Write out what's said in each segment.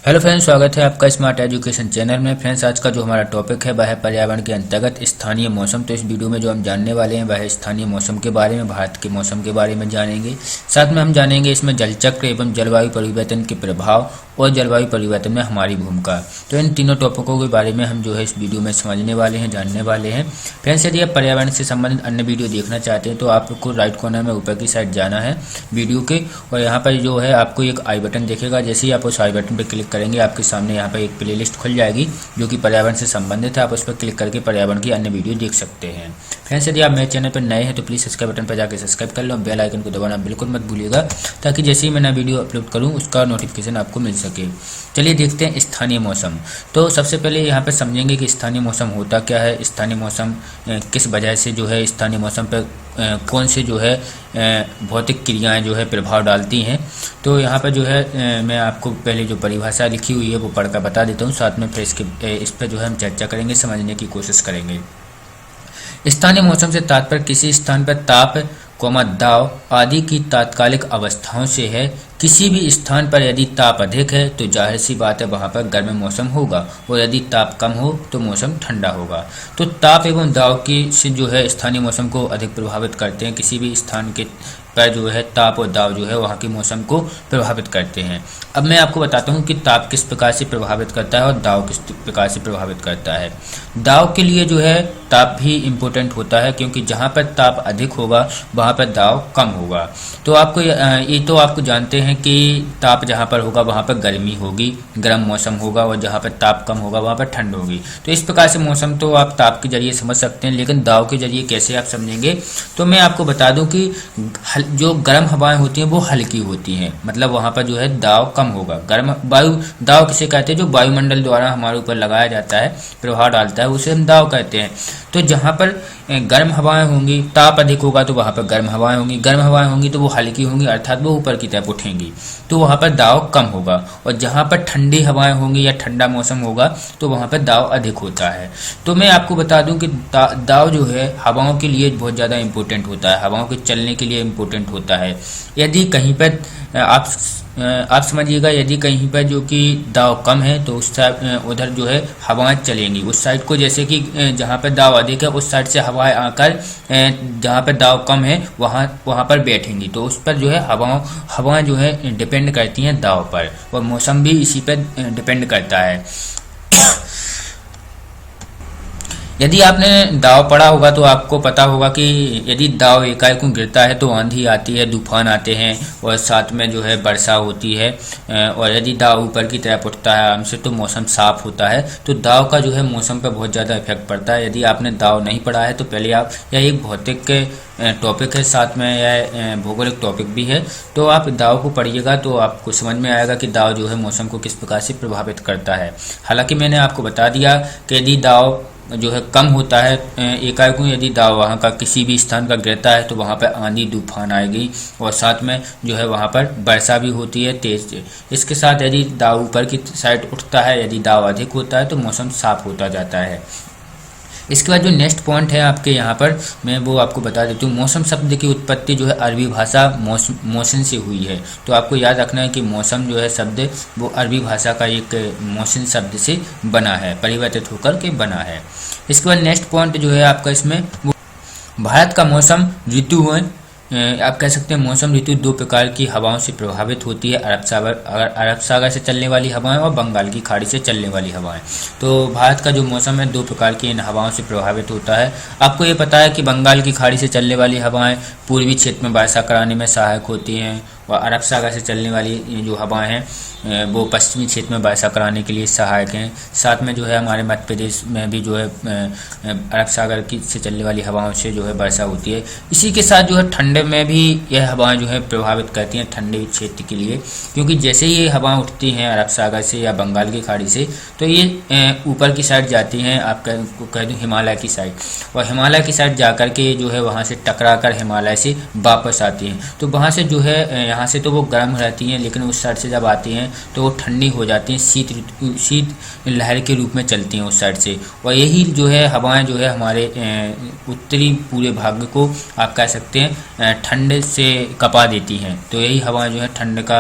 Hello friends, स्वागत है आपका स्मार्ट एजुकेशन चैनल में। फ्रेंड्स, आज का जो हमारा टॉपिक है वह है पर्यावरण के अंतर्गत स्थानीय मौसम। तो इस वीडियो में जो हम जानने वाले हैं वह है स्थानीय मौसम के बारे में, भारत के मौसम के बारे में जानेंगे। साथ में हम जानेंगे इसमें जलचक्र एवं जलवायु परिवर्तन के प्रभाव और जलवायु परिवर्तन में हमारी भूमिका। तो इन तीनों टॉपिकों के बारे में हम जो है इस वीडियो में समझने वाले हैं, जानने वाले हैं। फ्रेंड्स, यदि आप पर्यावरण से संबंधित अन्य वीडियो देखना चाहते हैं तो आपको राइट कॉर्नर में ऊपर की साइड जाना है वीडियो के, और यहाँ पर जो है आपको एक आई बटन दिखेगा। जैसे ही आप उस आई बटन पर क्लिक करेंगे आपके सामने यहाँ पर एक प्लेलिस्ट खुल जाएगी जो कि पर्यावरण से संबंधित है। आप उस पर क्लिक करके पर्यावरण की अन्य वीडियो देख सकते हैं। फ्रेंड्स, यदि आप मेरे चैनल पर नए हैं तो प्लीज़ सब्सक्राइब बटन पर जाकर सब्सक्राइब कर लो, बेल आइकन को दबाना बिल्कुल मत भूलिएगा ताकि जैसे ही मैं नया वीडियो अपलोड करूँ उसका नोटिफिकेशन आपको मिल सके। चलिए देखते हैं स्थानीय मौसम। तो सबसे पहले यहाँ पर समझेंगे कि स्थानीय मौसम होता क्या है, स्थानीय मौसम किस वजह से जो है स्थानीय मौसम पर कौन से जो है भौतिक क्रियाएं जो है प्रभाव डालती हैं। तो यहाँ पर जो है मैं आपको पहले जो परिभाषा लिखी हुई है वो पढ़कर बता देता हूँ, साथ में फिर इस पर जो है हम चर्चा करेंगे, समझने की कोशिश करेंगे। स्थानीय मौसम से तात्पर्य किसी स्थान पर ताप, दाब आदि की तात्कालिक अवस्थाओं से है। किसी भी स्थान पर यदि ताप अधिक है तो जाहिर सी बात है वहाँ पर गर्म मौसम होगा, और यदि ताप कम हो तो मौसम ठंडा होगा। तो ताप एवं दाब की से जो है स्थानीय मौसम को अधिक प्रभावित करते हैं। किसी भी स्थान के पर जो है ताप और दाब जो है वहाँ के मौसम को प्रभावित करते हैं। अब मैं आपको बताता हूँ कि ताप किस प्रकार से प्रभावित करता है और दाब किस प्रकार से प्रभावित करता है। दाब के लिए जो है ताप भी इम्पोर्टेंट होता है, क्योंकि जहाँ पर ताप अधिक होगा वहाँ पर दाब कम होगा। तो आपको ये तो आपको जानते हैं कि ताप जहाँ पर होगा वहाँ पर गर्मी होगी, गर्म मौसम होगा, और जहाँ पर ताप कम होगा वहाँ पर ठंड होगी। तो इस प्रकार से मौसम तो आप ताप के जरिए समझ सकते हैं, लेकिन दाब के जरिए कैसे आप समझेंगे। तो मैं आपको बता दूं कि जो गर्म हवाएं होती हैं वो हल्की होती हैं, मतलब वहाँ पर जो है दाब कम होगा। गर्म वायु दाब किसे कहते हैं, जो वायुमंडल द्वारा हमारे ऊपर लगाया जाता है, प्रभाव डालता है, उसे हम दाब कहते हैं। तो जहाँ पर गर्म हवाएं होंगी, ताप अधिक होगा तो वहाँ पर गर्म हवाएं होंगी, गर्म हवाएं होंगी तो वो हल्की होंगी, अर्थात वो ऊपर की तरफ उठेंगी, तो वहाँ पर दाब कम होगा। और जहाँ पर ठंडी हवाएं होंगी या ठंडा मौसम होगा तो वहाँ पर दाब अधिक होता है। तो मैं आपको बता दूं कि दाब जो है हवाओं के लिए बहुत ज़्यादा इम्पोर्टेंट होता है, हवाओं के चलने के लिए इम्पोर्टेंट होता है। यदि कहीं पर आप समझिएगा, यदि कहीं पर जो कि दाब कम है तो उस साइड उधर जो है हवाएं चलेंगी उस साइड को, जैसे कि जहाँ पर दाब अधिक है उस साइड से हवाएं आकर जहाँ पर दाब कम है वहाँ पर बैठेंगी। तो उस पर जो है हवाएं जो है डिपेंड करती हैं दाब पर, और मौसम भी इसी पर डिपेंड करता है। यदि आपने दाव पढ़ा होगा तो आपको पता होगा कि यदि दाव एकाएक गिरता है तो आंधी आती है, तूफान आते हैं, और साथ में जो है वर्षा होती है। और यदि दाव ऊपर की तरफ उठता है आराम से तो मौसम साफ होता है। तो दाव का जो है मौसम पर बहुत ज़्यादा इफेक्ट पड़ता है। यदि आपने दाव नहीं पढ़ा है तो पहले आप, यह एक भौतिक टॉपिक है, साथ में यह भौगोलिक टॉपिक भी है, तो आप दाव को पढ़िएगा तो आपको समझ में आएगा कि दाव जो है मौसम को किस प्रकार से प्रभावित करता है। हालांकि मैंने आपको बता दिया कि यदि दाव जो है कम होता है एकाएक, यदि दाव वहाँ का किसी भी स्थान का गिरता है तो वहाँ पर आंधी तूफान आएगी, और साथ में जो है वहाँ पर वर्षा भी होती है तेज। इसके साथ यदि दाव ऊपर की साइड उठता है, यदि दाव अधिक होता है तो मौसम साफ होता जाता है। इसके बाद जो नेक्स्ट पॉइंट है आपके यहाँ पर मैं वो आपको बता देती हूँ। मौसम शब्द की उत्पत्ति जो है अरबी भाषा मौसम से हुई है। तो आपको याद रखना है कि मौसम जो है शब्द वो अरबी भाषा का एक मौसम शब्द से बना है, परिवर्तित होकर के बना है। इसके बाद नेक्स्ट पॉइंट जो है आपका इसमें भारत का मौसम ऋतु है। आप कह सकते हैं मौसम ऋतु दो प्रकार की हवाओं से प्रभावित होती है, अरब सागर से चलने वाली हवाएं और बंगाल की खाड़ी से चलने वाली हवाएं। तो भारत का जो मौसम है दो प्रकार की इन हवाओं से प्रभावित होता है। आपको ये पता है कि बंगाल की खाड़ी से चलने वाली हवाएं पूर्वी क्षेत्र में वर्षा कराने में सहायक होती हैं, और अरब सागर से चलने वाली जो हवाएं हैं वो पश्चिमी क्षेत्र में वर्षा कराने के लिए सहायक हैं। साथ में जो है हमारे मध्य प्रदेश में भी जो है अरब सागर की से चलने वाली हवाओं से जो है वर्षा होती है। इसी के साथ जो है ठंडे में भी यह हवाएं जो है प्रभावित करती हैं ठंडे क्षेत्र के लिए, क्योंकि जैसे ही ये हवाएं उठती हैं अरब सागर से या बंगाल की खाड़ी से तो ये ऊपर की साइड जाती हैं, आप कह दूँ हिमालय की साइड, और हिमालय की साइड जा कर के जो है वहाँ से टकरा कर हिमालय से वापस आती हैं। तो वहाँ से जो है यहाँ से तो वो गर्म रहती हैं, लेकिन उस साइड से जब आती हैं तो वो ठंडी हो जाती हैं, शीत लहर के रूप में चलती हैं उस साइड से। और यही जो है हवाएं जो है हमारे उत्तरी पूरे भाग को आप कह सकते हैं ठंड से कपा देती हैं। तो यही हवाएं जो है ठंड का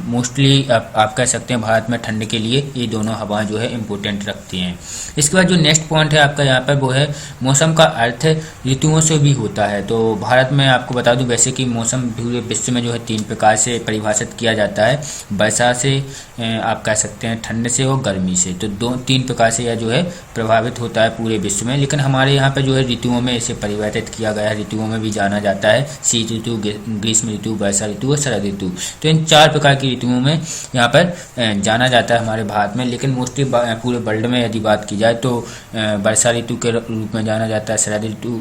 मोस्टली आप कह सकते हैं भारत में ठंड के लिए ये दोनों हवाएं जो है इम्पोर्टेंट रखती हैं। इसके बाद जो नेक्स्ट पॉइंट है आपका यहाँ पर वो है मौसम का अर्थ ऋतुओं से भी होता है। तो भारत में आपको बता दूं वैसे कि मौसम पूरे विश्व में जो है 3 प्रकार से परिभाषित किया जाता है, वर्षा से, आप कह सकते हैं ठंड से और गर्मी से। तो 3 प्रकार से यह जो है प्रभावित होता है पूरे विश्व में, लेकिन हमारे यहाँ पे जो है ऋतुओं में इसे परिवर्तित किया गया है। ऋतुओं में भी जाना जाता है शीत ऋतु, ग्रीष्म ऋतु, वर्षा ऋतु और शरद ऋतु। तो इन 4 प्रकार की ऋतुओं में यहाँ पर जाना जाता है हमारे भारत में, लेकिन मोस्टली पूरे वर्ल्ड में यदि बात की जाए तो वर्षा ऋतु के रूप में जाना जाता है, शरद ऋतु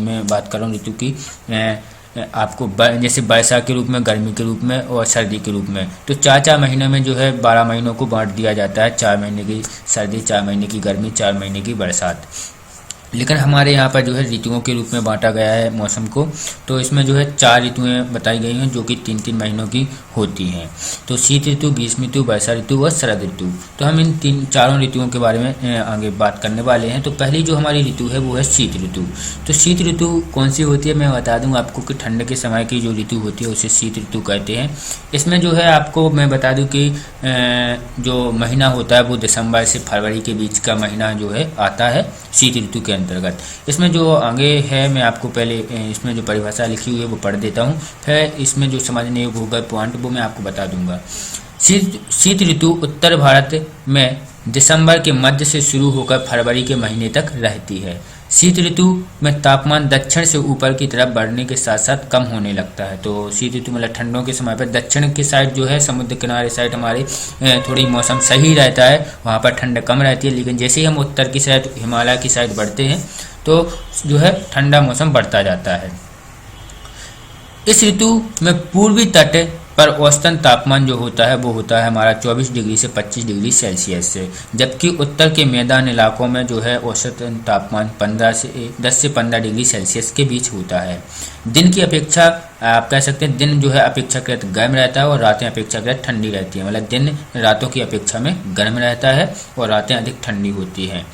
मैं बात कर रहा हूँ ऋतु की, आपको जैसे वर्षा के रूप में, गर्मी के रूप में और सर्दी के रूप में। तो 4 महीने में जो है 12 महीनों को बांट दिया जाता है, 4 महीने की सर्दी, 4 महीने की गर्मी, 4 महीने की बरसात। लेकिन हमारे यहाँ पर जो है ऋतुओं के रूप में बांटा गया है मौसम को। तो इसमें जो है 4 ऋतुएं बताई गई हैं जो कि 3-3 महीनों की होती हैं। तो शीत ऋतु, ग्रीष्म ऋतु, वर्षा ऋतु और शरद ऋतु। तो हम इन चारों ऋतुओं के बारे में आगे बात करने वाले हैं। तो पहली जो हमारी ऋतु है वो है शीत ऋतु। तो शीत ऋतु कौन सी होती है मैं बता दूं आपको कि ठंड के समय की जो ऋतु होती है उसे शीत ऋतु कहते हैं। इसमें जो है आपको मैं बता दूं कि जो महीना होता है वो दिसंबर से फरवरी के बीच का महीना जो है आता है शीत ऋतु के अंतर्गत। इसमें जो आगे है मैं आपको पहले इसमें जो परिभाषा लिखी हुई है वो पढ़ देता हूँ, फिर इसमें जो समझने योग्य होगा पॉइंट वो मैं आपको बता दूंगा। शीत ऋतु उत्तर भारत में दिसंबर के मध्य से शुरू होकर फरवरी के महीने तक रहती है। शीत ऋतु में तापमान दक्षिण से ऊपर की तरफ बढ़ने के साथ साथ कम होने लगता है। तो शीत ऋतु मतलब ठंडों के समय पर दक्षिण की साइड जो है समुद्र किनारे साइड हमारे थोड़ी मौसम सही रहता है, वहाँ पर ठंड कम रहती है। लेकिन जैसे ही हम उत्तर की साइड, हिमालय की साइड बढ़ते हैं तो जो है ठंडा मौसम बढ़ता जाता है। इस ऋतु में पूर्वी तट पर औसतन तापमान जो होता है वो होता है हमारा 24 डिग्री से 25 डिग्री सेल्सियस से, जबकि उत्तर के मैदान इलाकों में जो है औसतन तापमान 10 से 15 डिग्री सेल्सियस के बीच होता है। दिन की अपेक्षा आप कह सकते हैं दिन जो है अपेक्षाकृत गर्म रहता है और रातें अपेक्षाकृत ठंडी रहती हैं। मतलब दिन रातों की अपेक्षा में गर्म रहता है और रातें अधिक ठंडी होती हैं।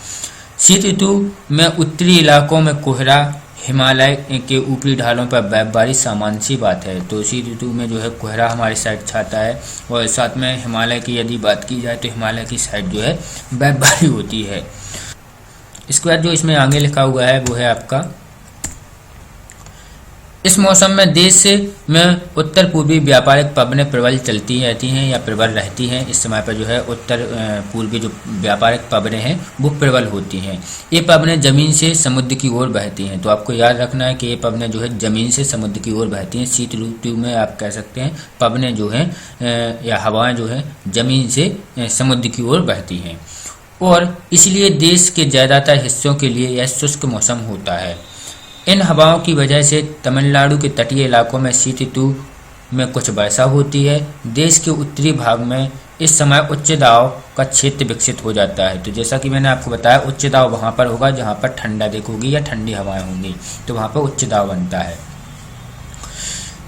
शीत ऋतु में उत्तरी इलाकों में कोहरा, हिमालय के ऊपरी ढालों पर बर्फबारी सामान्य सी बात है। तो शीत ऋतु में जो है कोहरा हमारी साइड छाता है और साथ में हिमालय की यदि बात की जाए तो हिमालय की साइड जो है बर्फबारी होती है। इसके बाद जो इसमें आगे लिखा हुआ है वो है आपका, इस मौसम में देश में उत्तर पूर्वी व्यापारिक पवनें प्रबल चलती रहती हैं या प्रबल रहती हैं। इस समय पर जो है उत्तर पूर्वी जो व्यापारिक पवनें हैं वो प्रबल होती हैं। ये पवनें जमीन से समुद्र की ओर बहती हैं। तो आपको याद रखना है कि ये पवनें जो है जमीन से समुद्र की ओर बहती हैं। शीत ऋतु में आप कह सकते हैं पवनें जो हैं या हवाएं जो हैं जमीन से समुद्र की ओर बहती हैं और इसलिए देश के ज़्यादातर हिस्सों के लिए यह शुष्क मौसम होता है। इन हवाओं की वजह से तमिलनाडु के तटीय इलाकों में शीत ऋतु में कुछ वर्षा होती है। देश के उत्तरी भाग में इस समय उच्च दाब का क्षेत्र विकसित हो जाता है। तो जैसा कि मैंने आपको बताया उच्च दाब वहाँ पर होगा जहाँ पर ठंडा होगी या ठंडी हवाएं होंगी, तो वहाँ पर उच्च दाब बनता है।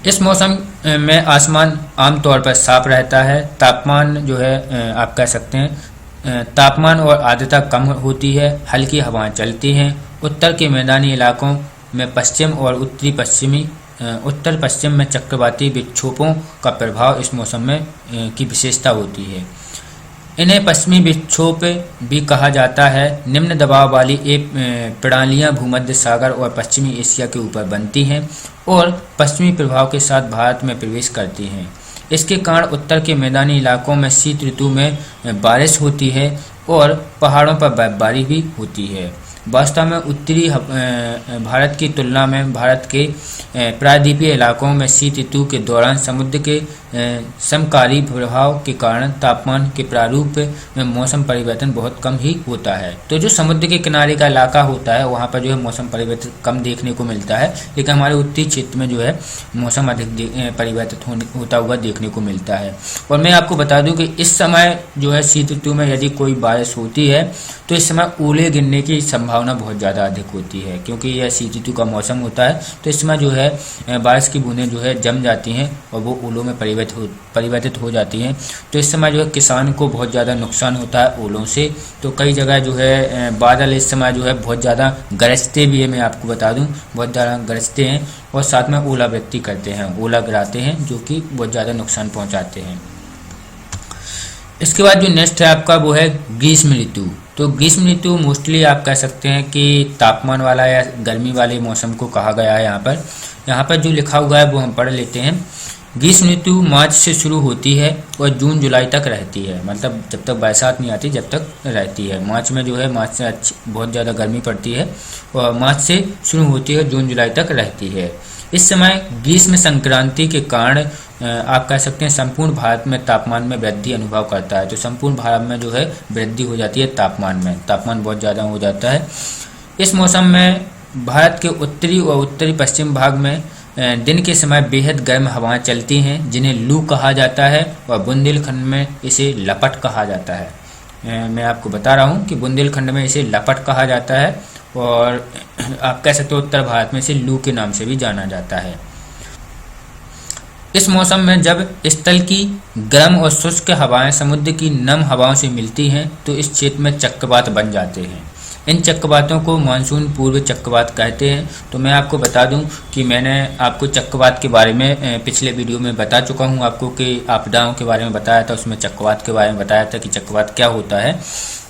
इस मौसम में आसमान आमतौर पर साफ रहता है। तापमान जो है आप कह सकते हैं तापमान और आर्द्रता कम होती है। हल्की हवाएं चलती हैं। उत्तर के मैदानी इलाकों में पश्चिम और उत्तर पश्चिम में चक्रवाती विक्षोभों का प्रभाव इस मौसम में की विशेषता होती है। इन्हें पश्चिमी विक्षोभ भी कहा जाता है। निम्न दबाव वाली ये प्रणालियाँ भूमध्य सागर और पश्चिमी एशिया के ऊपर बनती हैं और पश्चिमी प्रभाव के साथ भारत में प्रवेश करती हैं। इसके कारण उत्तर के मैदानी इलाकों में शीत ऋतु में बारिश होती है और पहाड़ों पर बर्फबारी भी होती है। वास्तव में उत्तरी भारत की तुलना में भारत के प्रायद्वीपीय इलाकों में शीत ऋतु के दौरान समुद्र के समकारी प्रभाव के कारण तापमान के प्रारूप में मौसम परिवर्तन बहुत कम ही होता है। तो जो समुद्र के किनारे का इलाका होता है वहाँ पर जो है मौसम परिवर्तन कम देखने को मिलता है, लेकिन हमारे उत्तरी क्षेत्र में जो है मौसम अधिक परिवर्तित होता हुआ देखने को मिलता है। और मैं आपको बता दूं कि इस समय जो है शीत ऋतु में यदि कोई बारिश होती है तो इस समय ओले गिरने की संभावना संभावना बहुत ज़्यादा अधिक होती है, क्योंकि यह शीत ऋतु का मौसम होता है। तो इस समय जो है बारिश की बूंदें जो है जम जाती हैं और वो ओलों में परिवर्तित हो जाती हैं। तो इस समय जो है किसान को बहुत ज़्यादा नुकसान होता है ओलों से। तो कई जगह जो है बादल इस समय जो है बहुत ज़्यादा गरजते भी है, मैं आपको बता दूं, बहुत ज़्यादा गरजते हैं और साथ में ओलावृष्टि करते हैं, ओला गिराते हैं, जो कि बहुत ज़्यादा नुकसान पहुंचाते हैं। इसके बाद जो नेक्स्ट है आपका वो है ग्रीष्म ऋतु। तो ग्रीष्म ऋतु मोस्टली आप कह सकते हैं कि तापमान वाला या गर्मी वाले मौसम को कहा गया है। यहाँ पर जो लिखा हुआ है वो हम पढ़ लेते हैं। ग्रीष्म ऋतु मार्च से शुरू होती है और जून जुलाई तक रहती है, मतलब जब तक बरसात नहीं आती जब तक रहती है। मार्च में जो है मार्च से बहुत ज़्यादा गर्मी पड़ती है और मार्च से शुरू होती है, जून जुलाई तक रहती है। इस समय ग्रीष्म संक्रांति के कारण आप कह सकते हैं संपूर्ण भारत में तापमान में वृद्धि अनुभव करता है। तो संपूर्ण भारत में जो है वृद्धि हो जाती है तापमान में, तापमान बहुत ज़्यादा हो जाता है। इस मौसम में भारत के उत्तरी और उत्तरी पश्चिम भाग में दिन के समय बेहद गर्म हवाएं चलती हैं, जिन्हें लू कहा जाता है, और बुंदेलखंड में इसे लपट कहा जाता है। मैं आपको बता रहा हूं कि बुंदेलखंड में इसे लपट कहा जाता है और आप कह सकते हो उत्तर भारत में इसे लू के नाम से भी जाना जाता है। इस मौसम में जब स्थल की गर्म और शुष्क हवाएं समुद्र की नम हवाओं से मिलती हैं तो इस क्षेत्र में चक्रवात बन जाते हैं। इन चक्रवातों को मानसून पूर्व चक्रवात कहते हैं। तो मैं आपको बता दूं कि मैंने आपको चक्रवात के बारे में पिछले वीडियो में बता चुका हूं आपको, कि आपदाओं के बारे में बताया था, उसमें चक्रवात के बारे में बताया था कि चक्रवात क्या होता है।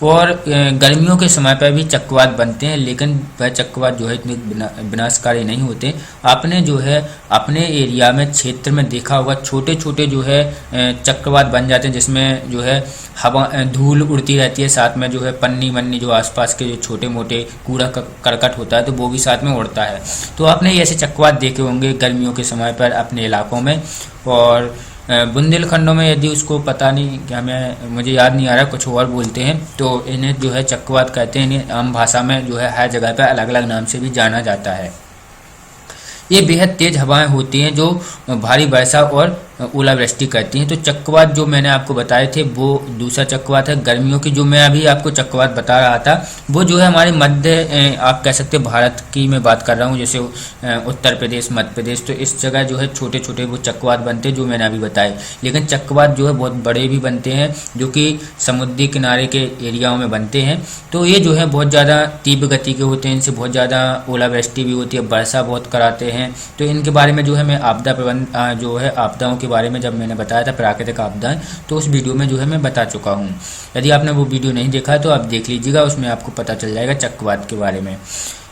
और गर्मियों के समय पर भी चक्रवात बनते हैं, लेकिन वह चक्रवात जो है इतने विनाशकारी नहीं होते। आपने जो है अपने एरिया में क्षेत्र में देखा होगा छोटे छोटे जो है चक्रवात बन जाते हैं, जिसमें जो है हवा धूल उड़ती रहती है, साथ में जो है पन्नी वन्नी जो आसपास के जो छोटे मोटे कूड़ा करकट होता है तो वो भी साथ में उड़ता है। तो आपने ऐसे चक्रवात देखे होंगे गर्मियों के समय पर अपने इलाकों में। और बुंदेलखंडों में यदि उसको पता नहीं क्या, मुझे याद नहीं आ रहा, कुछ और बोलते हैं, तो इन्हें जो है चक्रवात कहते हैं। इन्हें आम भाषा में जो है हर जगह पर अलग अलग नाम से भी जाना जाता है। ये बेहद तेज हवाएं होती हैं जो भारी वर्षा और ओलावृष्टि करती हैं। तो चक्रवात जो मैंने आपको बताए थे वो दूसरा चक्रवात है गर्मियों की। जो मैं अभी आपको चक्रवात बता रहा था वो जो है हमारे मध्य आप कह सकते हैं भारत की मैं बात कर रहा हूँ, जैसे उत्तर प्रदेश, मध्य प्रदेश। तो इस जगह जो है छोटे छोटे वो चक्रवात बनते हैं जो मैंने अभी बताए। लेकिन चक्रवात जो है बहुत बड़े भी बनते हैं जो कि समुद्री किनारे के एरियाओं में बनते हैं। तो ये जो है बहुत ज़्यादा तीव्र गति के होते हैं, इनसे बहुत ज़्यादा ओलावृष्टि भी होती है, वर्षा बहुत कराते हैं। तो इनके बारे में जो है मैं आपदा प्रबंधन जो है आपदाओं के बारे में जब मैंने बताया था प्राकृतिक आपदाएं, तो उस वीडियो में जो है मैं बता चुका हूं। यदि आपने वो वीडियो नहीं देखा तो आप देख लीजिएगा, उसमें आपको पता चल जाएगा चक्रवात के बारे में।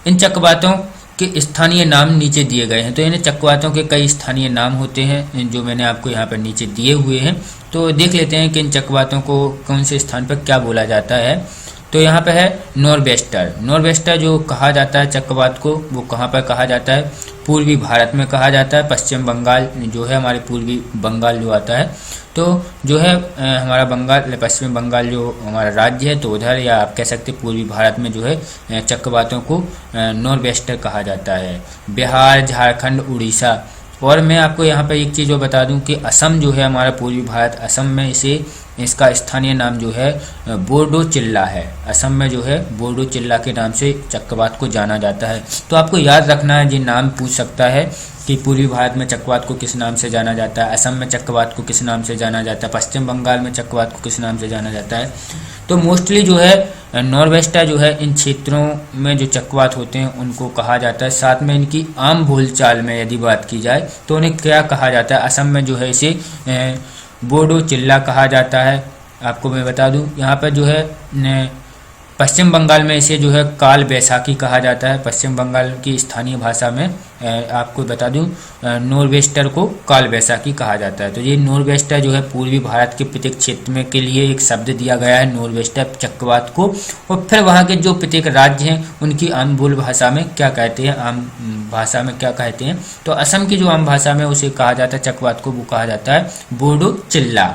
इन चक्रवातों के स्थानीय नाम नीचे दिए गए हैं। तो इन चक्रवातों के कई स्थानीय नाम होते हैं जो मैंने आपको यहाँ पर नीचे दिए हुए हैं। तो देख लेते हैं कि इन चक्रवातों को कौन से स्थान पर क्या बोला जाता है। तो यहाँ पे है नॉर्वेस्टर। नॉर्वेस्टर जो कहा जाता है चक्रवात को, वो कहाँ पर कहा जाता है? पूर्वी भारत में कहा जाता है। पश्चिम बंगाल जो है हमारे पूर्वी बंगाल जो आता है, तो जो है हमारा बंगाल, पश्चिम बंगाल जो हमारा राज्य है, तो उधर या आप कह सकते पूर्वी भारत में जो है चक्रवातों को नॉर्वेस्टर कहा जाता है। बिहार, झारखंड, उड़ीसा। और मैं आपको यहाँ पर एक चीज़ और बता दूं कि असम जो है हमारा पूर्वी भारत, असम में इसका स्थानीय नाम जो है बोर्डो चिल्ला है। असम में जो है बोर्डो चिल्ला के नाम से चक्रवात को जाना जाता है। तो आपको याद रखना है, जी नाम पूछ सकता है कि पूर्वी भारत में चक्रवात को किस नाम से जाना जाता है, असम में चक्रवात को किस नाम से जाना जाता है, पश्चिम बंगाल में चक्रवात को किस नाम से जाना जाता है। तो मोस्टली जो है नॉर्वेस्टर जो है इन क्षेत्रों में जो चक्रवात होते हैं उनको कहा जाता है। साथ में इनकी आम बोलचाल में यदि बात की जाए तो उन्हें क्या कहा जाता है? असम में जो है इसे बोर्डो चिल्ला कहा जाता है। आपको मैं बता दूं यहाँ पर जो है पश्चिम बंगाल में इसे जो है काल बैसाखी कहा जाता है। पश्चिम बंगाल की स्थानीय भाषा में आपको बता दूं नॉर्वेस्टर को काल बैसाखी कहा जाता है। तो ये नॉर्वेस्टर जो है पूर्वी भारत के प्रत्येक क्षेत्र में के लिए एक शब्द दिया गया है नॉर्वेस्टर चक्रवात को। और फिर वहाँ के जो प्रत्येक राज्य हैं उनकी आम बोल भाषा में क्या कहते हैं, आम भाषा में क्या कहते हैं। तो असम की जो आम भाषा में उसे कहा जाता है चक्रवात को, वो कहा जाता है बोर्डो चिल्ला।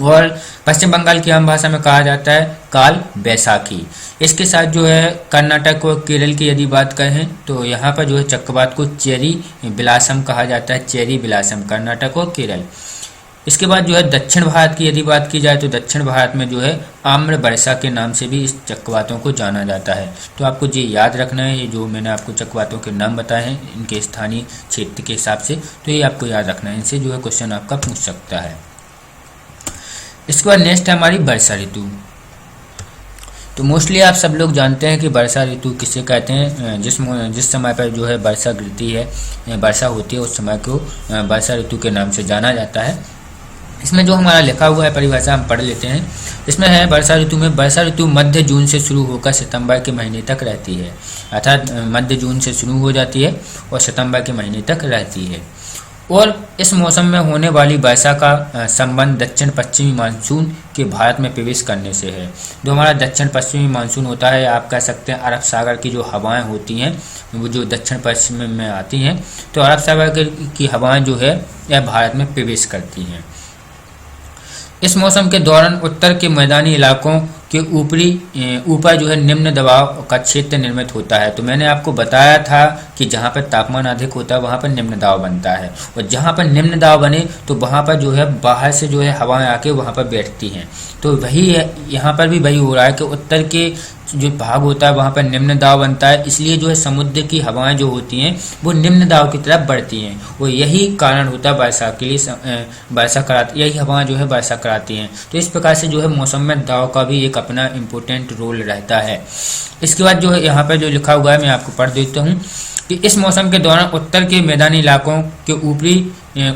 और पश्चिम बंगाल की आम भाषा में कहा जाता है काल बैसाखी। इसके साथ जो है कर्नाटक और केरल की यदि बात करें तो यहाँ पर जो है चक्रवात को चेरी बिलासम कहा जाता है। चेरी बिलासम, कर्नाटक और केरल। इसके बाद जो है दक्षिण भारत की यदि बात की जाए तो दक्षिण भारत में जो है आम्र वर्षा के नाम से भी इस चक्रवातों को जाना जाता है। तो आपको ये याद रखना है, ये जो मैंने आपको चक्रवातों के नाम बताए हैं इनके स्थानीय क्षेत्र के हिसाब से, तो ये आपको याद रखना है, इनसे जो है क्वेश्चन आपका पूछ सकता है। इसके बाद नेक्स्ट है हमारी वर्षा ऋतु। तो मोस्टली आप सब लोग जानते हैं कि वर्षा ऋतु किसे कहते हैं। जिस समय पर जो है वर्षा गिरती है, वर्षा होती है, उस समय को वर्षा ऋतु के नाम से जाना जाता है। इसमें जो हमारा लिखा हुआ है परिभाषा हम पढ़ लेते हैं। इसमें है वर्षा ऋतु में, वर्षा ऋतु मध्य जून से शुरू होकर सितंबर के महीने तक रहती है। अर्थात मध्य जून से शुरू हो जाती है और सितंबर के महीने तक रहती है। और इस मौसम में होने वाली वर्षा का संबंध दक्षिण पश्चिमी मानसून के भारत में प्रवेश करने से है। जो हमारा दक्षिण पश्चिमी मानसून होता है, आप कह सकते हैं अरब सागर की जो हवाएं होती हैं वो जो दक्षिण पश्चिम में आती हैं, तो अरब सागर की हवाएं जो है यह भारत में प्रवेश करती हैं। इस मौसम के दौरान उत्तर के मैदानी इलाकों के ऊपर जो है निम्न दबाव का क्षेत्र निर्मित होता है। तो मैंने आपको बताया था कि जहाँ पर तापमान अधिक होता है वहाँ पर निम्न दबाव बनता है, और जहाँ पर निम्न दबाव बने तो वहाँ पर जो है बाहर से जो है हवाएं आके वहाँ पर बैठती हैं। तो वही यहाँ पर भी वही हो रहा है कि उत्तर के जो भाग होता है वहाँ पर निम्न दबाव बनता है, इसलिए जो है समुद्र की हवाएं जो होती हैं वो निम्न दबाव की तरफ बढ़ती हैं, और यही कारण होता है वर्षा के लिए, वर्षा कराती, यही हवाएं जो है वर्षा कराती हैं। तो इस प्रकार से जो है मौसम में दबाव का भी एक अपना इम्पोर्टेंट रोल रहता है। इसके बाद जो है यहाँ पर जो लिखा हुआ है मैं आपको पढ़ देता हूँ कि इस मौसम के दौरान उत्तर के मैदानी इलाकों के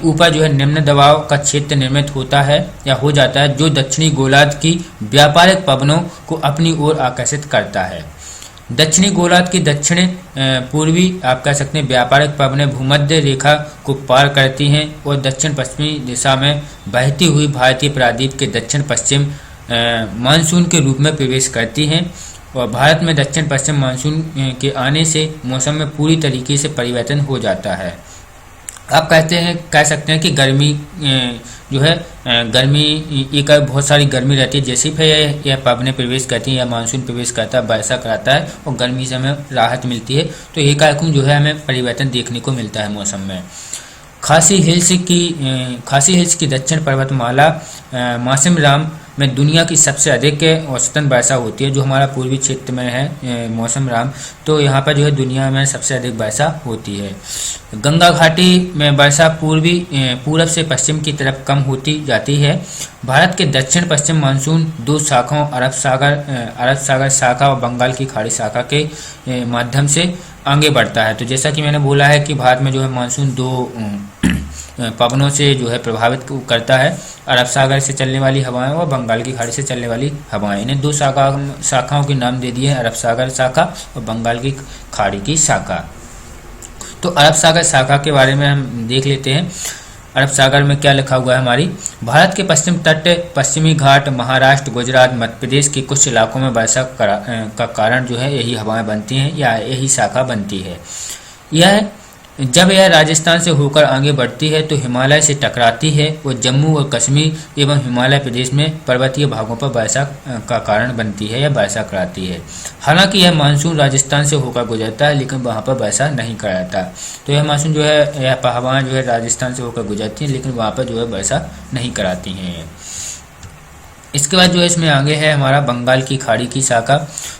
ऊपर जो है निम्न दबाव का क्षेत्र निर्मित होता है या हो जाता है, जो दक्षिणी गोलार्ध की व्यापारिक पवनों को अपनी ओर आकर्षित करता है। दक्षिणी गोलार्ध की दक्षिण पूर्वी आप कह सकते हैं व्यापारिक पवनें भूमध्य रेखा को पार करती हैं और दक्षिण पश्चिमी दिशा में बहती हुई भारतीय प्रायद्वीप के दक्षिण पश्चिम मानसून के रूप में प्रवेश करती हैं, और भारत में दक्षिण पश्चिम मानसून के आने से मौसम में पूरी तरीके से परिवर्तन हो जाता है। आप कह सकते हैं कि गर्मी जो है गर्मी एक बहुत सारी गर्मी रहती है, जैसे ही यह पवनें प्रवेश करती हैं या मानसून प्रवेश करता है, वर्षा कराता है और गर्मी से हमें राहत मिलती है, तो एकाएक जो है हमें परिवर्तन देखने को मिलता है मौसम में। खासी हिल्स की दक्षिण पर्वतमाला मौसम में दुनिया की सबसे अधिक औसतन वर्षा होती है। जो हमारा पूर्वी क्षेत्र में है मौसम राम, तो यहाँ पर जो है दुनिया में सबसे अधिक वर्षा होती है। गंगा घाटी में वर्षा पूरब से पश्चिम की तरफ कम होती जाती है। भारत के दक्षिण पश्चिम मानसून दो शाखाओं अरब सागर शाखा और बंगाल की खाड़ी शाखा के माध्यम से आगे बढ़ता है। तो जैसा कि मैंने बोला है कि भारत में जो है मानसून दो पवनों से जो है प्रभावित करता है, अरब सागर से चलने वाली हवाएं और बंगाल की खाड़ी से चलने वाली हवाएं। इन्हें दो शाखाओं के नाम दे दिए हैं, अरब सागर शाखा और बंगाल की खाड़ी की शाखा। तो अरब सागर शाखा के बारे में हम देख लेते हैं। अरब सागर में क्या लिखा हुआ है हमारी, भारत के पश्चिम तट, पश्चिमी घाट, महाराष्ट्र, गुजरात, मध्य प्रदेश के कुछ इलाकों में वर्षा का कारण जो है यही हवाएं बनती हैं या यही शाखा बनती है। जब यह राजस्थान से होकर आगे बढ़ती है तो हिमालय से टकराती है और जम्मू और कश्मीर एवं हिमालय प्रदेश में पर्वतीय भागों पर वर्षा का कारण बनती है या वर्षा कराती है। हालांकि यह मानसून राजस्थान से होकर गुजरता है लेकिन वहां पर वर्षा नहीं कराता। तो यह मानसून जो है यह हवाएं जो है राजस्थान से होकर गुजरती हैं लेकिन वहां पर जो है वर्षा नहीं कराती हैं। इसके बाद जो है इसमें आगे है हमारा बंगाल की खाड़ी की शाखा।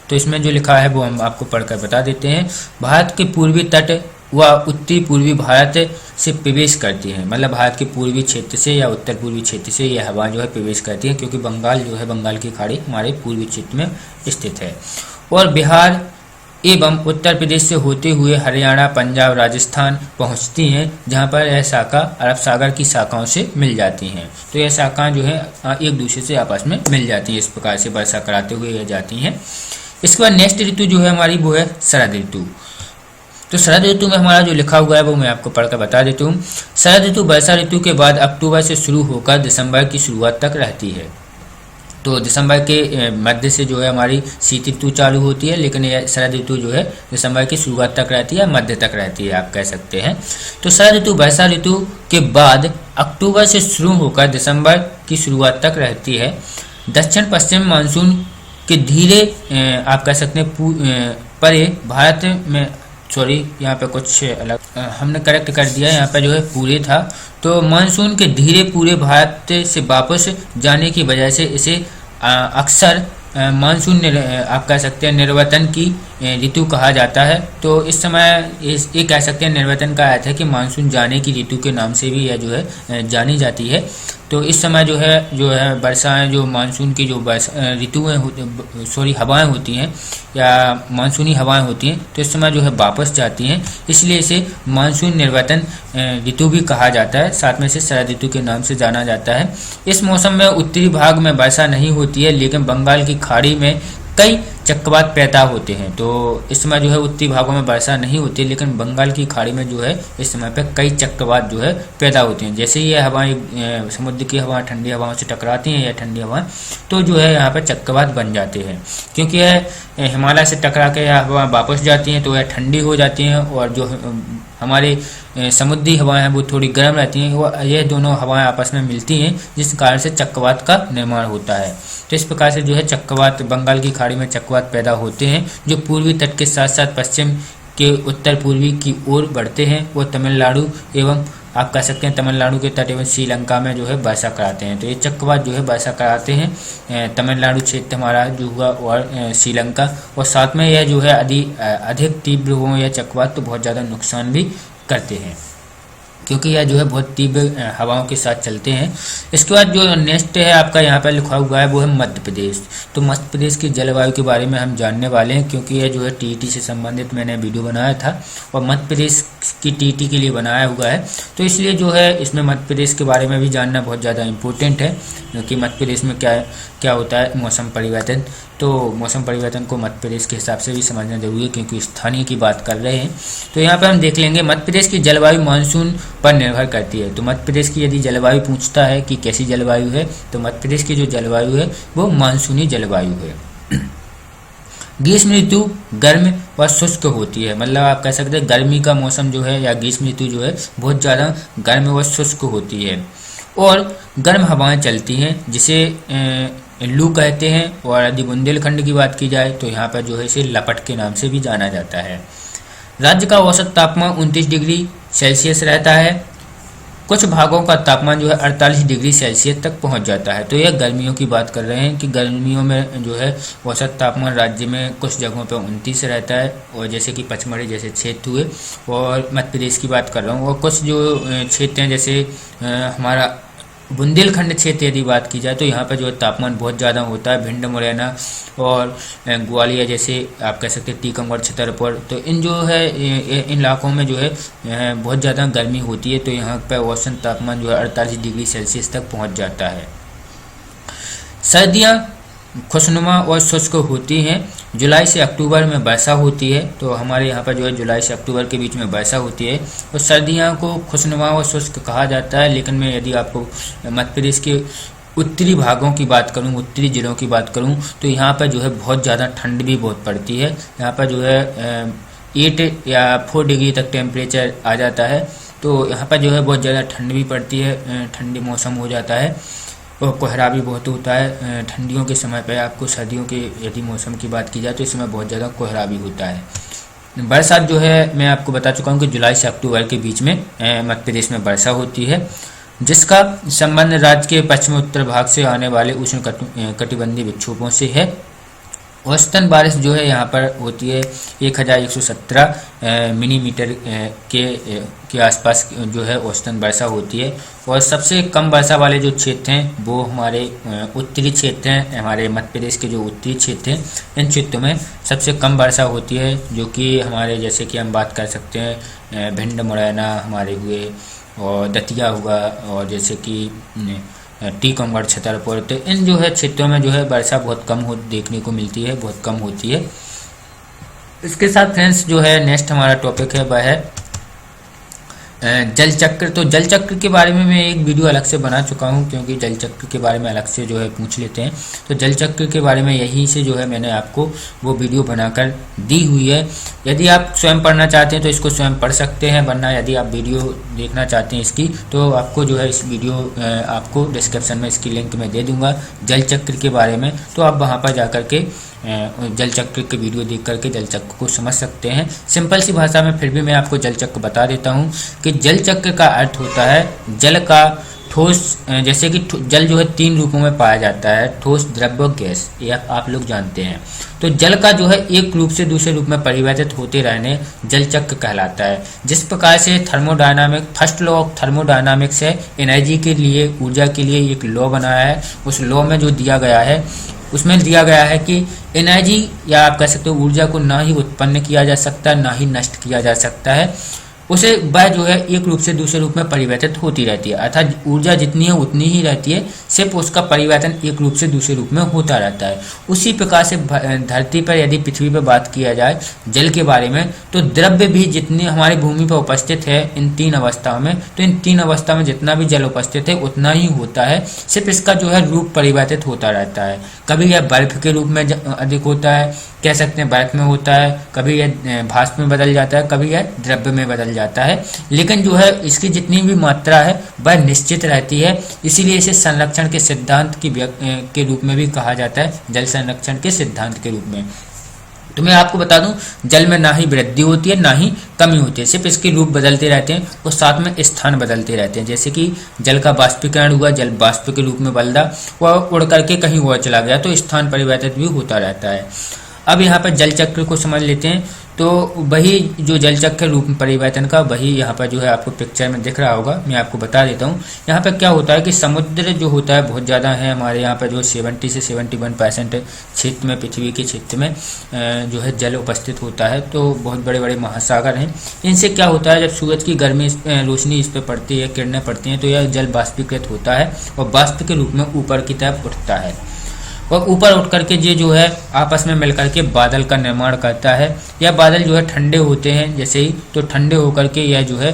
तो इसमें जो लिखा है वो हम आपको पढ़कर बता देते हैं। भारत के पूर्वी तट वह उत्तरी पूर्वी भारत से प्रवेश करती है, मतलब भारत के पूर्वी क्षेत्र से या उत्तर पूर्वी क्षेत्र से यह हवा जो है प्रवेश करती है, क्योंकि बंगाल जो है बंगाल की खाड़ी हमारे पूर्वी क्षेत्र में स्थित है। और बिहार एवं उत्तर प्रदेश से होते हुए हरियाणा, पंजाब, राजस्थान पहुंचती हैं, जहां पर यह शाखा अरब सागर की शाखाओं से मिल जाती हैं। तो यह शाखाएं जो है एक दूसरे से आपस में मिल जाती हैं, इस प्रकार से वर्षा कराते हुए यह जाती हैं। इसके बाद नेक्स्ट ऋतु जो है हमारी वो है शरद ऋतु। तो शरद ऋतु में हमारा जो लिखा हुआ है वो मैं आपको पढ़कर बता देता हूँ। शरद ऋतु वर्षा ऋतु के बाद अक्टूबर से शुरू होकर दिसंबर की शुरुआत तक रहती है। तो दिसंबर के मध्य से जो है हमारी शीत ऋतु चालू होती है, लेकिन यह शरद ऋतु जो है दिसंबर की शुरुआत तक रहती है, मध्य तक रहती है आप कह सकते हैं। तो शरद ऋतु वर्षा ऋतु के बाद अक्टूबर से शुरू होकर दिसंबर की शुरुआत तक रहती है। दक्षिण पश्चिम मानसून के धीरे आप कह सकते हैं परे भारत में, सॉरी यहाँ पे कुछ अलग हमने करेक्ट कर दिया, यहाँ पे जो है पूरे था, तो मानसून के धीरे पूरे भारत से वापस जाने की वजह से इसे अक्सर मानसून आप कह सकते हैं निर्वतन की ऋतु कहा जाता है। तो इस समय ये कह सकते हैं निर्वतन का अर्थ है कि मानसून जाने की ऋतु के नाम से भी यह जो है जानी जाती है। तो इस समय जो है वर्षाएं, जो मानसून की जो ऋतुएं हवाएं होती हैं या मानसूनी हवाएं होती हैं, तो इस समय जो है वापस जाती हैं, इसलिए इसे मानसून निर्वतन ऋतु भी कहा जाता है। साथ में इसे शरद ऋतु के नाम से जाना जाता है। इस मौसम में उत्तरी भाग में वर्षा नहीं होती है, लेकिन बंगाल की खाड़ी में कई चक्रवात पैदा होते हैं। तो इस समय जो है उत्तरी भागों में वर्षा नहीं होती, लेकिन बंगाल की खाड़ी में जो है इस समय पे कई चक्रवात जो है पैदा होते हैं। जैसे ये हवाएं समुद्र की हवाएं ठंडी हवाओं से टकराती हैं या ठंडी हवाएं, तो जो है यहाँ पे चक्रवात बन जाते हैं। क्योंकि यह हिमालय से टकरा के यह हवा वापस जाती हैं, तो यह ठंडी हो जाती हैं, और जो हमारे समुद्री हवाएं हैं वो थोड़ी गर्म रहती हैं। यह दोनों हवाएं आपस में मिलती हैं, जिस कारण से चक्रवात का निर्माण होता है। तो इस प्रकार से जो है चक्रवात, बंगाल की खाड़ी में चक्रवात पैदा होते हैं, जो पूर्वी तट के साथ साथ पश्चिम के उत्तर पूर्वी की ओर बढ़ते हैं। वो तमिलनाडु एवं आप कह सकते हैं तमिलनाडु के तट एवं श्रीलंका में जो है वर्षा कराते हैं। तो ये चक्रवात जो है वर्षा कराते हैं तमिलनाडु क्षेत्र हमारा जो हुआ और श्रीलंका, और साथ में यह जो है अधिक तीव्र हो या चक्रवात तो बहुत ज़्यादा नुकसान भी करते हैं, क्योंकि यह जो है बहुत तीव्र हवाओं के साथ चलते हैं। इसके बाद जो नेक्स्ट है आपका यहाँ पर लिखा हुआ है वो है मध्य प्रदेश। तो मध्य प्रदेश की जलवायु के बारे में हम जानने वाले हैं, क्योंकि यह जो है टीईटी से संबंधित मैंने वीडियो बनाया था और मध्य प्रदेश की टीईटी के लिए बनाया हुआ है। तो इसलिए जो है इसमें मध्य प्रदेश के बारे में भी जानना बहुत ज़्यादा इम्पोर्टेंट है, क्योंकि मध्य प्रदेश में क्या होता है मौसम परिवर्तन। तो मौसम परिवर्तन को मध्य प्रदेश के हिसाब से भी समझना जरूरी है, क्योंकि स्थानीय की बात कर रहे हैं। तो यहाँ पर हम देख लेंगे मध्य प्रदेश की जलवायु मानसून पर निर्भर करती है। तो मध्य प्रदेश की यदि जलवायु पूछता है कि कैसी जलवायु है, तो मध्य प्रदेश की जो जलवायु है वो मानसूनी जलवायु है। ग्रीष्म ऋतु गर्म व शुष्क होती है, मतलब आप कह सकते हैं गर्मी का मौसम जो है या ग्रीष्म ऋतु जो है बहुत ज़्यादा गर्म व शुष्क होती है, और गर्म हवाएं चलती हैं जिसे लू कहते हैं। और यदि बुंदेलखंड की बात की जाए तो यहाँ पर जो है इसे लपट के नाम से भी जाना जाता है। राज्य का औसत तापमान 29 डिग्री सेल्सियस रहता है। कुछ भागों का तापमान जो है 48 डिग्री सेल्सियस तक पहुंच जाता है। तो यह गर्मियों की बात कर रहे हैं कि गर्मियों में जो है औसत तापमान राज्य में कुछ जगहों पर 29 रहता है, और जैसे कि पचमढ़ी जैसे क्षेत्र हुए, और मध्य प्रदेश की बात कर रहा हूँ। और कुछ जो क्षेत्र हैं जैसे हमारा बुंदेलखंड क्षेत्र यदि बात की जाए तो यहाँ पर जो है तापमान बहुत ज़्यादा होता है। भिंड, मुरैना और ग्वालियर जैसे आप कह सकते हैं, टीकमगढ़, छतरपुर, तो इन जो है इन इलाकों में जो है बहुत ज़्यादा गर्मी होती है। तो यहाँ पर औसत तापमान जो है 48 डिग्री सेल्सियस तक पहुँच जाता है। सर्दियाँ खुशनुमा और शुष्क होती हैं। जुलाई से अक्टूबर में वर्षा होती है। तो हमारे यहाँ पर जो है जुलाई से अक्टूबर के बीच में वर्षा होती है, और सर्दियों को खुशनुमा और शुष्क कहा जाता है। लेकिन मैं यदि आपको मध्य प्रदेश के उत्तरी भागों की बात करूँ, उत्तरी जिलों की बात करूँ, तो यहाँ पर जो है बहुत ज़्यादा ठंड भी बहुत पड़ती है। यहाँ पर जो है 8 या 4 डिग्री तक टेम्परेचर आ जाता है। तो यहाँ पर जो है बहुत ज़्यादा ठंड भी पड़ती है, ठंडी मौसम हो जाता है, और कोहरा भी बहुत होता है ठंडियों के समय पे। आपको सर्दियों के यदि मौसम की बात की जाए तो इस समय बहुत ज़्यादा कोहरा भी होता है। बरसात जो है मैं आपको बता चुका हूँ कि जुलाई से अक्टूबर के बीच में मध्य प्रदेश में वर्षा होती है, जिसका संबंध राज्य के पश्चिम उत्तर भाग से आने वाले उष्ण कटिबंधीय विक्षोभों से है। औसतन बारिश जो है यहाँ पर होती है 1117 मिलीमीटर के आसपास जो है औसतन वर्षा होती है। और सबसे कम वर्षा वाले जो क्षेत्र हैं वो हमारे उत्तरी क्षेत्र हैं, हमारे मध्य प्रदेश के जो उत्तरी क्षेत्र हैं, इन क्षेत्रों में सबसे कम वर्षा होती है, जो कि हमारे जैसे कि हम बात कर सकते हैं भिंड, मुरैना हमारे हुए, और दतिया हुआ, और जैसे कि टीकमगढ़, छतरपुर। तो इन जो है क्षेत्रों में जो है वर्षा बहुत कम देखने को मिलती है, बहुत कम होती है। इसके साथ फ्रेंड्स जो है नेक्स्ट हमारा टॉपिक है वह है जल चक्र। तो जल चक्र के बारे में मैं एक वीडियो अलग से बना चुका हूं, क्योंकि जल चक्र के बारे में अलग से जो है पूछ लेते हैं। तो जल चक्र के बारे में यहीं से जो है मैंने आपको वो वीडियो बनाकर दी हुई है। यदि आप स्वयं पढ़ना चाहते हैं तो इसको स्वयं पढ़ सकते हैं, वरना यदि आप वीडियो देखना चाहते हैं इसकी, तो आपको जो है इस वीडियो आपको डिस्क्रिप्शन में इसकी लिंक मैं दे दूँगा जल चक्र के बारे में। तो आप वहाँ पर जा कर के जल चक्र के वीडियो देख करके जल चक्र को समझ सकते हैं। सिंपल सी भाषा में फिर भी मैं आपको जल चक्र बता देता हूँ कि जल चक्र का अर्थ होता है जल का ठोस, जैसे कि जल जो है 3 रूपों में पाया जाता है, ठोस, द्रव्य और गैस, यह आप लोग जानते हैं। तो जल का जो है एक रूप से दूसरे रूप में परिवर्तित होते रहने जल चक्र कहलाता है। जिस प्रकार से thermodynamic first law of thermodynamics है, एनर्जी के लिए, ऊर्जा के लिए एक लॉ बनाया है। उस लॉ में जो दिया गया है उसमें दिया गया है कि एनर्जी या आप कह सकते हो ऊर्जा को ना ही उत्पन्न किया जा सकता, ना ही नष्ट किया जा सकता है, उसे वह जो है एक रूप से दूसरे रूप में परिवर्तित होती रहती है। अर्थात ऊर्जा जितनी है उतनी ही रहती है, सिर्फ उसका परिवर्तन एक रूप से दूसरे रूप में होता रहता है। उसी प्रकार से धरती पर यदि पृथ्वी पर बात किया जाए जल के बारे में, तो द्रव्य भी जितनी हमारी भूमि पर उपस्थित है इन 3 अवस्थाओं में, तो इन 3 अवस्था में जितना भी जल उपस्थित है उतना ही होता है, सिर्फ इसका जो है रूप परिवर्तित होता रहता है। कभी यह बर्फ के रूप में अधिक होता है, कह सकते हैं बर्फ में होता है, कभी यह भाप में बदल जाता है, कभी यह द्रव्य में बदल जाता है, लेकिन जो है इसकी जितनी भी मात्रा है वह निश्चित रहती है। इसीलिए इसे संरक्षण के सिद्धांत के रूप में भी कहा जाता है, जल संरक्षण के सिद्धांत के रूप में। तो मैं आपको बता दूं, जल में ना ही वृद्धि होती है ना ही कमी होती है, सिर्फ इसके रूप बदलते रहते हैं और साथ में स्थान बदलते रहते हैं। जैसे कि जल का बाष्पीकरण हुआ, जल बाष्प के रूप में बदला, वह उड़ करके कहीं और चला गया, तो स्थान परिवर्तित भी होता रहता है। अब यहाँ पर जल चक्र को समझ लेते हैं। तो वही जो जल चक्र रूप परिवर्तन का, वही यहाँ पर जो है आपको पिक्चर में दिख रहा होगा, मैं आपको बता देता हूँ। यहाँ पर क्या होता है कि समुद्र जो होता है बहुत ज़्यादा है हमारे यहाँ पर, जो 70 से 71% क्षेत्र में, पृथ्वी के क्षेत्र में जो है जल उपस्थित होता है। तो बहुत बड़े बड़े महासागर हैं। इनसे क्या होता है, जब सूरज की गर्मी रोशनी इस पर पड़ती है, किरणें पड़ती हैं, तो यह जल बाष्पीकृत होता है और बाष्प के रूप में ऊपर की तरफ उठता है और ऊपर उठ करके ये जो है आपस में मिलकर के बादल का निर्माण करता है। यह बादल जो है ठंडे होते हैं जैसे ही, तो ठंडे होकर के यह जो है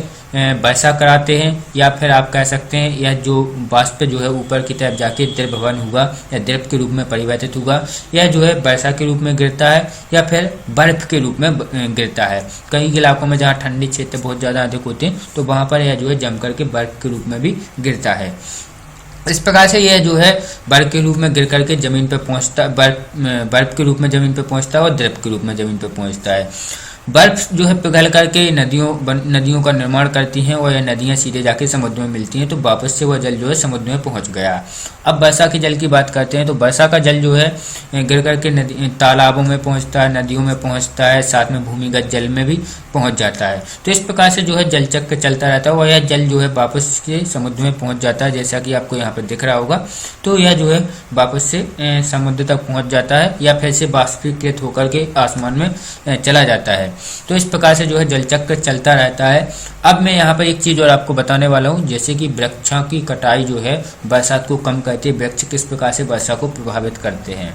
वर्षा कराते हैं, या फिर आप कह सकते हैं यह जो वाष्प जो है ऊपर की तरफ जाके द्रव्यमान हुआ या द्रव के रूप में परिवर्तित हुआ, यह जो है वर्षा के रूप में गिरता है या फिर बर्फ के रूप में गिरता है। कई इलाकों में जहाँ ठंडी क्षेत्र बहुत ज़्यादा अधिक होते हैं तो वहाँ पर यह जो है जम करके बर्फ के रूप में भी गिरता है। इस प्रकार से यह जो है बर्फ के रूप में गिर करके जमीन पर पहुंचता, बर्फ के रूप में जमीन पर पहुंचता है और द्रव के रूप में जमीन पर पहुंचता है। बर्फ जो है पिघल करके नदियों का निर्माण करती हैं और यह नदियां सीधे जाके समुद्र में मिलती हैं, तो वापस से वह जल जो है समुद्र में पहुंच गया। अब वर्षा के जल की बात करते हैं, तो वर्षा का जल जो है गिर करके तालाबों में पहुंचता है, नदियों में पहुंचता है, साथ में भूमिगत जल में भी पहुंच जाता है। तो इस प्रकार से जो है जल चक्र चलता रहता है और यह जल जो है वापस से समुद्र में पहुंच जाता है, जैसा कि आपको यहाँ पर दिख रहा होगा। तो यह जो है वापस से समुद्र तक पहुंच जाता है या फिर से बाष्पीकृत होकर के आसमान में चला जाता है। तो इस प्रकार से जो है जल चक्र चलता रहता है। अब मैं यहाँ पर एक चीज़ और आपको बताने वाला हूँ, जैसे कि वृक्षों की कटाई जो है बरसात को कम करती है, वृक्ष किस प्रकार से वर्षा को प्रभावित करते हैं।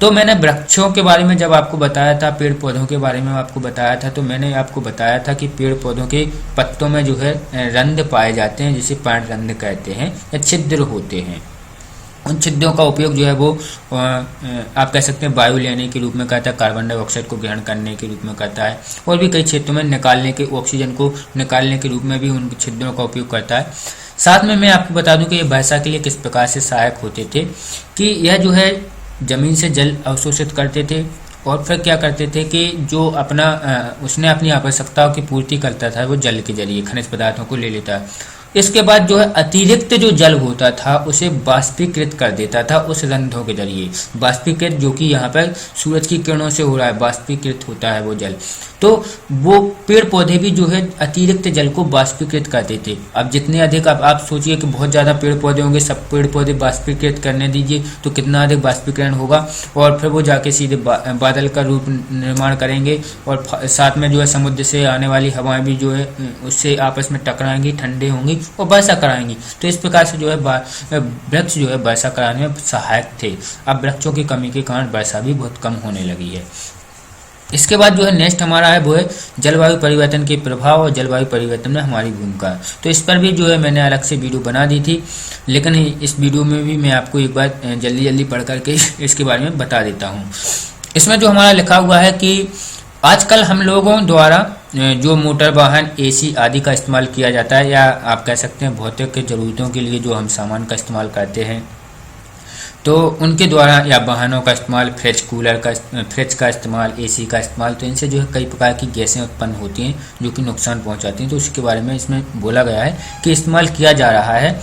तो मैंने वृक्षों के बारे में जब आपको बताया था, पेड़ पौधों के बारे में आपको बताया था, तो मैंने आपको बताया था कि पेड़ पौधों के पत्तों में जो है रंध्र पाए जाते हैं, जिसे पर्णरंध्र कहते हैं या छिद्र होते हैं। उन छिद्रों का उपयोग जो है वो आप कह सकते हैं वायु लेने के रूप में करता है, कार्बन डाइऑक्साइड को ग्रहण करने के रूप में करता है, और भी कई क्षेत्रों में निकालने के, ऑक्सीजन को निकालने के रूप में भी उन छिद्रों का उपयोग करता है। साथ में मैं आपको बता दूं कि ये वर्षा के लिए किस प्रकार से सहायक होते थे, कि यह जो है जमीन से जल अवशोषित करते थे और फिर क्या करते थे कि जो उसने अपनी आवश्यकताओं की पूर्ति करता था वो जल के जरिए खनिज पदार्थों को ले लेता। इसके बाद जो है अतिरिक्त जो जल होता था उसे बाष्पीकृत कर देता था उस रंध्रों के जरिए। बाष्पीकृत जो कि यहाँ पर सूरज की किरणों से हो रहा है, बाष्पीकृत होता है वो जल। तो वो पेड़ पौधे भी जो है अतिरिक्त जल को बाष्पीकृत करते थे। अब जितने अधिक आप सोचिए कि बहुत ज़्यादा पेड़ पौधे होंगे, सब पेड़ पौधे बाष्पीकृत करने दीजिए तो कितना अधिक बाष्पीकरण होगा, और फिर वो जाके सीधे बादल का रूप निर्माण करेंगे, और साथ में जो है समुद्र से आने वाली हवाएं भी जो है उससे आपस में टकराएंगी, ठंडे होंगी और वर्षा कराएंगी। तो इस प्रकार से जो है वृक्ष जो है वर्षा कराने में सहायक थे। अब वृक्षों की कमी के कारण वर्षा भी बहुत कम होने लगी है। इसके बाद जो है नेक्स्ट हमारा है वो है जलवायु परिवर्तन के प्रभाव और जलवायु परिवर्तन में हमारी भूमिका। तो इस पर भी जो है मैंने अलग से वीडियो बना दी थी, लेकिन इस वीडियो में भी मैं आपको एक बार जल्दी पढ़ करके इसके बारे में बता देता हूँ। इसमें जो हमारा लिखा हुआ है कि आजकल हम लोगों द्वारा जो मोटर वाहन, एसी आदि का इस्तेमाल किया जाता है, या आप कह सकते हैं भौतिक जरूरतों के लिए जो हम सामान का इस्तेमाल करते हैं, तो उनके द्वारा या वाहनों का इस्तेमाल, फ्रिज का इस्तेमाल, एसी का इस्तेमाल, तो इनसे जो है कई प्रकार की गैसें उत्पन्न होती हैं जो कि नुकसान पहुंचाती हैं। तो उसके बारे में इसमें बोला गया है कि इस्तेमाल किया जा रहा है।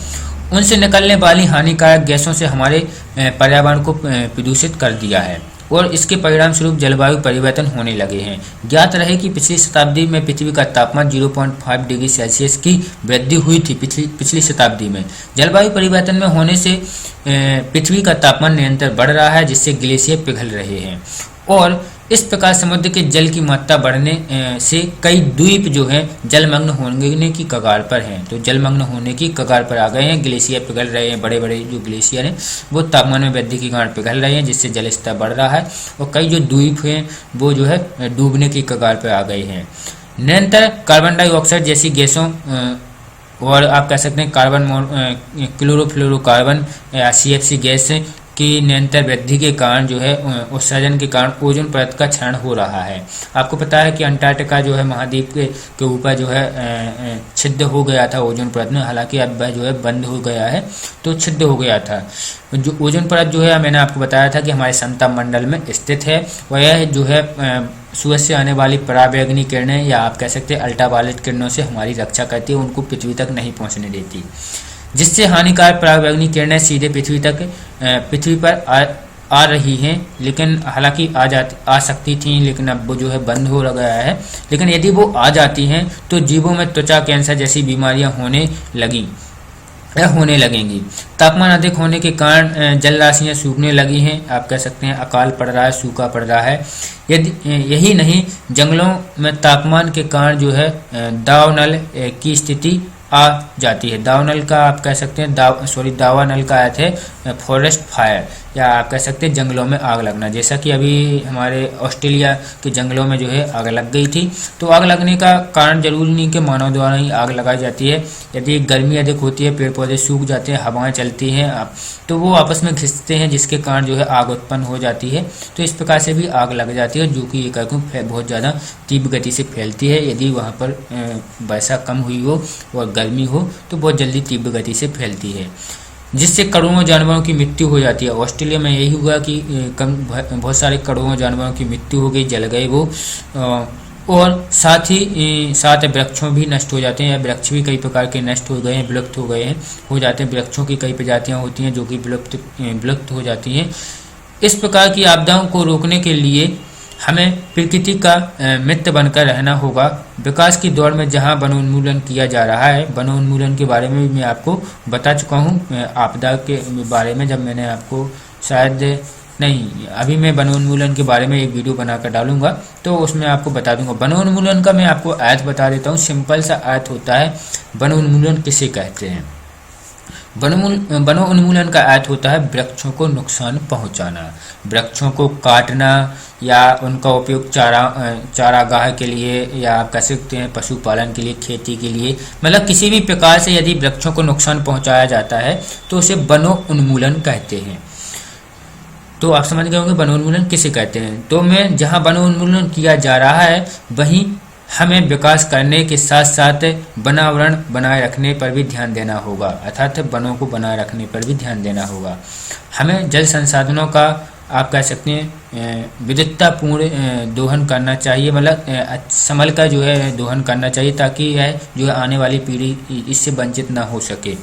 उनसे निकलने वाली हानिकारक गैसों से हमारे पर्यावरण को प्रदूषित कर दिया है और इसके परिणाम स्वरूप जलवायु परिवर्तन होने लगे हैं। ज्ञात रहे कि पिछली शताब्दी में पृथ्वी का तापमान 0.5 डिग्री सेल्सियस की वृद्धि हुई थी। पिछली शताब्दी में जलवायु परिवर्तन में होने से पृथ्वी का तापमान निरंतर बढ़ रहा है, जिससे ग्लेशियर पिघल रहे हैं और इस प्रकार समुद्र के जल की मात्रा बढ़ने से कई द्वीप जो हैं जलमग्न होने की कगार पर हैं। तो जलमग्न होने की कगार पर आ गए हैं, ग्लेशियर पिघल रहे हैं, बड़े बड़े जो ग्लेशियर हैं वो तापमान में वृद्धि के कारण पिघल रहे हैं, जिससे जल स्तर बढ़ रहा है और कई जो द्वीप हैं वो जो है डूबने की कगार पर आ गए हैं। निरंतर कार्बन डाइऑक्साइड जैसी गैसों और आप कह सकते हैं क्लोरोफ्लोरोकार्बन या CFC गैस की निरंतर वृद्धि के कारण जो है उत्सर्जन के कारण ओजोन परत का क्षरण हो रहा है। आपको पता है कि अंटार्कटिका जो है महाद्वीप के ऊपर जो है छिद्र हो गया था ओजोन परत में, हालांकि अब वह जो है बंद हो गया है, तो छिद्र हो गया था। जो ओजोन परत जो है मैंने आपको बताया था कि हमारे समताप मंडल में स्थित है और यह जो है सूरज से आने वाली पराबैंगनी किरणें या आप कह सकते हैं अल्ट्रावायलेट किरणों से हमारी रक्षा करती है, उनको पृथ्वी तक नहीं पहुंचने देती, जिससे हानिकारक पराबैंगनी किरणें सीधे पृथ्वी पर आ रही हैं। लेकिन हालांकि आ सकती थी, लेकिन अब वो जो है बंद हो गया है। लेकिन यदि वो आ जाती हैं तो जीवों में त्वचा कैंसर जैसी बीमारियां होने लगेंगी। तापमान अधिक होने के कारण जल राशियाँ सूखने लगी हैं, आप कह सकते हैं अकाल पड़ रहा है, सूखा पड़ रहा है। यही नहीं, जंगलों में तापमान के कारण जो है दावानल की स्थिति आ जाती है। दावानल का आप कह सकते हैं दावानल का अर्थ है फॉरेस्ट फायर या आप कह सकते हैं जंगलों में आग लगना। जैसा कि अभी हमारे ऑस्ट्रेलिया के जंगलों में जो है आग लग गई थी। तो आग लगने का कारण जरूरी नहीं कि मानव द्वारा ही आग लगाई जाती है। यदि गर्मी अधिक होती है, पेड़ पौधे सूख जाते हैं, हवाएं चलती हैं तो वो आपस में घिसते हैं, जिसके कारण जो है आग उत्पन्न हो जाती है। तो इस प्रकार से भी आग लग जाती है, जो कि बहुत ज़्यादा तीव्र गति से फैलती है। यदि वहाँ पर वर्षा कम हुई हो और गर्मी हो तो बहुत जल्दी तीव्र गति से फैलती है, जिससे करोड़ों जानवरों की मृत्यु हो जाती है। ऑस्ट्रेलिया में यही हुआ कि बहुत सारे करोड़ों जानवरों की मृत्यु हो गई, जल गए वो, और साथ वृक्षों भी नष्ट हो जाते हैं या वृक्ष भी कई प्रकार के नष्ट हो गए हैं, विलुप्त हो जाते हैं। वृक्षों की कई प्रजातियां होती हैं जो कि विलुप्त हो जाती हैं। इस प्रकार की आपदाओं को रोकने के लिए हमें प्रकृति का मित्र बनकर रहना होगा। विकास की दौड़ में जहां वनोन्मूलन किया जा रहा है, वनोन्मूलन के बारे में भी मैं आपको बता चुका हूं। आपदा के बारे में जब मैंने आपको अभी मैं वनोन्मूलन के बारे में एक वीडियो बनाकर डालूंगा तो उसमें आपको बता दूंगा। वनोन्मूलन का मैं आपको अर्थ बता देता हूँ। सिंपल सा अर्थ होता है वनोन्मूलन किसे कहते हैं। वनोन्मूलन का अर्थ होता है वृक्षों को नुकसान पहुंचाना, वृक्षों को काटना या उनका उपयोग चारागाह के लिए या आप कह सकते हैं पशुपालन के लिए, खेती के लिए, मतलब किसी भी प्रकार से यदि वृक्षों को नुकसान पहुंचाया जाता है तो उसे वनोन्मूलन कहते हैं। तो आप समझ गए होंगे वनोन्मूलन किसे कहते हैं। तो मैं जहां वनोन्मूलन किया जा रहा है वहीं हमें विकास करने के साथ साथ वनावरण बनाए रखने पर भी ध्यान देना होगा, अर्थात वनों को बनाए रखने पर भी ध्यान देना होगा। हमें जल संसाधनों का आप कह सकते हैं विविधतापूर्ण दोहन करना चाहिए, मतलब संभल का जो है दोहन करना चाहिए ताकि यह जो है आने वाली पीढ़ी इससे वंचित ना हो सके,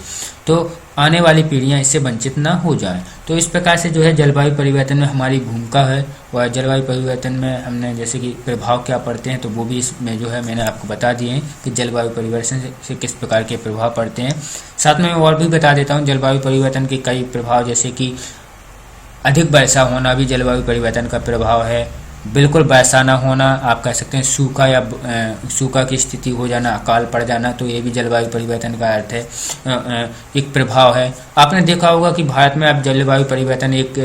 तो आने वाली पीढ़ियां इससे वंचित ना हो जाएं। तो इस प्रकार से जो है जलवायु परिवर्तन में हमारी भूमिका है और जलवायु परिवर्तन में हमने जैसे कि प्रभाव क्या पड़ते हैं तो वो भी इसमें जो है मैंने आपको बता दिए हैं कि जलवायु परिवर्तन से किस प्रकार के प्रभाव पड़ते हैं। साथ में और भी बता देता हूँ जलवायु परिवर्तन के कई प्रभाव, जैसे कि अधिक वर्षा होना भी जलवायु परिवर्तन का प्रभाव है, बिल्कुल वर्षा ना होना, आप कह सकते हैं सूखा या सूखा की स्थिति हो जाना, अकाल पड़ जाना, तो ये भी जलवायु परिवर्तन का अर्थ है, एक प्रभाव है। आपने देखा होगा कि भारत में अब जलवायु परिवर्तन एक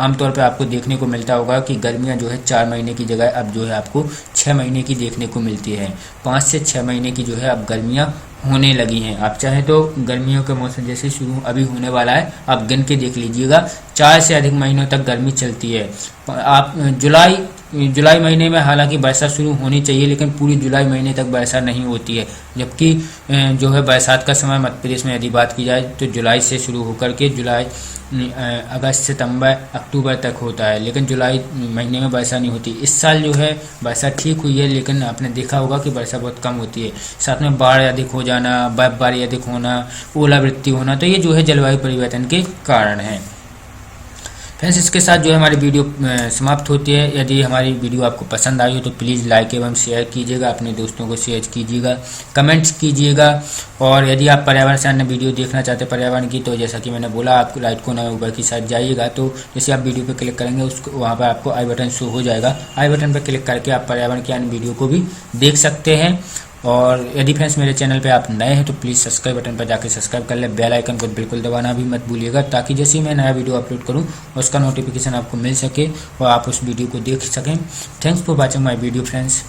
आमतौर पर आपको देखने को मिलता होगा कि गर्मियां जो है 4 महीने की जगह अब जो है आपको 6 महीने की देखने को मिलती है। 5 से 6 महीने की जो है अब गर्मियां होने लगी हैं। आप चाहें तो गर्मियों का मौसम जैसे शुरू अभी होने वाला है, आप गिन के देख लीजिएगा 4 से अधिक महीनों तक गर्मी चलती है। आप जुलाई जुलाई महीने में हालांकि वर्षा शुरू होनी चाहिए, लेकिन पूरी जुलाई महीने तक वर्षा नहीं होती है। जबकि जो है बरसात का समय मध्य प्रदेश में यदि बात की जाए तो जुलाई से शुरू होकर के जुलाई, अगस्त, सितंबर, अक्टूबर तक होता है, लेकिन जुलाई महीने में वर्षा नहीं होती। इस साल जो है वर्षा ठीक हुई है, लेकिन आपने देखा होगा कि वर्षा बहुत कम होती है। साथ में बाढ़ अधिक हो जाना, बर्फबारी अधिक होना, ओलावृष्टि होना, तो ये जो है जलवायु परिवर्तन के कारण है। फ्रेंड्स, इसके साथ जो है हमारी वीडियो समाप्त होती है। यदि हमारी वीडियो आपको पसंद आई हो तो प्लीज़ लाइक एवं शेयर कीजिएगा, अपने दोस्तों को शेयर कीजिएगा, कमेंट्स कीजिएगा। और यदि आप पर्यावरण से अन्य वीडियो देखना चाहते हैं पर्यावरण की, तो जैसा कि मैंने बोला, आपको राइट कोने ऊपर की साइड जाइएगा तो जैसे आप वीडियो पर क्लिक करेंगे उसको वहाँ पर आपको आई बटन शो हो जाएगा। आई बटन पर क्लिक करके आप पर्यावरण की अन्य वीडियो को भी देख सकते हैं। और यदि फ्रेंड्स मेरे चैनल पे आप नए हैं तो प्लीज़ सब्सक्राइब बटन पर जाकर सब्सक्राइब कर ले, बेल आइकन को बिल्कुल दबाना भी मत भूलिएगा, ताकि जैसे ही मैं नया वीडियो अपलोड करूं उसका नोटिफिकेशन आपको मिल सके और आप उस वीडियो को देख सकें। Thanks for watching my video friends.